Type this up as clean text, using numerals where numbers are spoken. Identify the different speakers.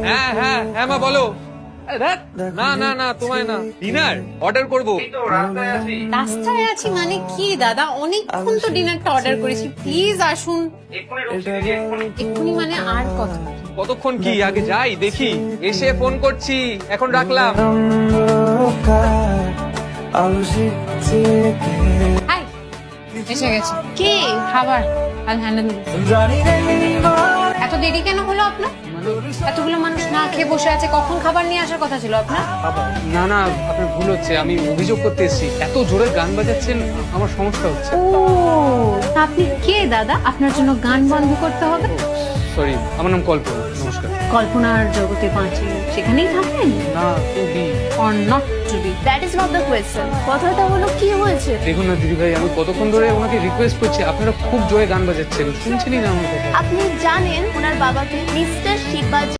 Speaker 1: হ্যাঁ হ্যাঁ হ্যাঁ মা বলো। না না না তোমায় না, ডিনার অর্ডার করবো।
Speaker 2: রাস্তায় আছি মানে কি দাদা, অনেকক্ষণ তো ডিনারটা অর্ডার করেছি, প্লিজ আসুন। এক্ষুনি মানে আর কথা।
Speaker 1: কতক্ষণ কি, আগে যাই দেখি, এসে ফোন করছি, এখন রাখলাম।
Speaker 2: হাই, এসে গেছে। কি খাবার? আর হ্যান্ডেল। এত দেরি কেন হলো আপনার? এতগুলো মানুষ না খেয়ে বসে আছে, কখন খাবার নিয়ে আসার কথা ছিল আপনার?
Speaker 1: না না আপনার ভুল হচ্ছে, আমি অভিযোগ করতে এসেছি, এত জোরে গান বাজাচ্ছেন আমার সমস্যা হচ্ছে।
Speaker 2: ও আপনি কে দাদা, আপনার জন্য গান বন্ধ করতে হবে?
Speaker 1: সরি, আমার নাম কল্পনা, নমস্কার।
Speaker 2: কল্পনার জগতে বাঁচি, সেখানেই থাকবেন?
Speaker 1: না to be
Speaker 2: or not to be, that is not the question. কথাটা হলো কি হয়েছে?
Speaker 1: দেখুন না দিদি ভাই, আমি কতক্ষণ ধরে ওনাকে রিকোয়েস্ট করছি, আপনারা খুব জোরে গান বাজাচ্ছেন, শুনছেনই না আমার কথা।
Speaker 3: আপনি জানেন ওনার বাবাকে মিস্টার শিবাজি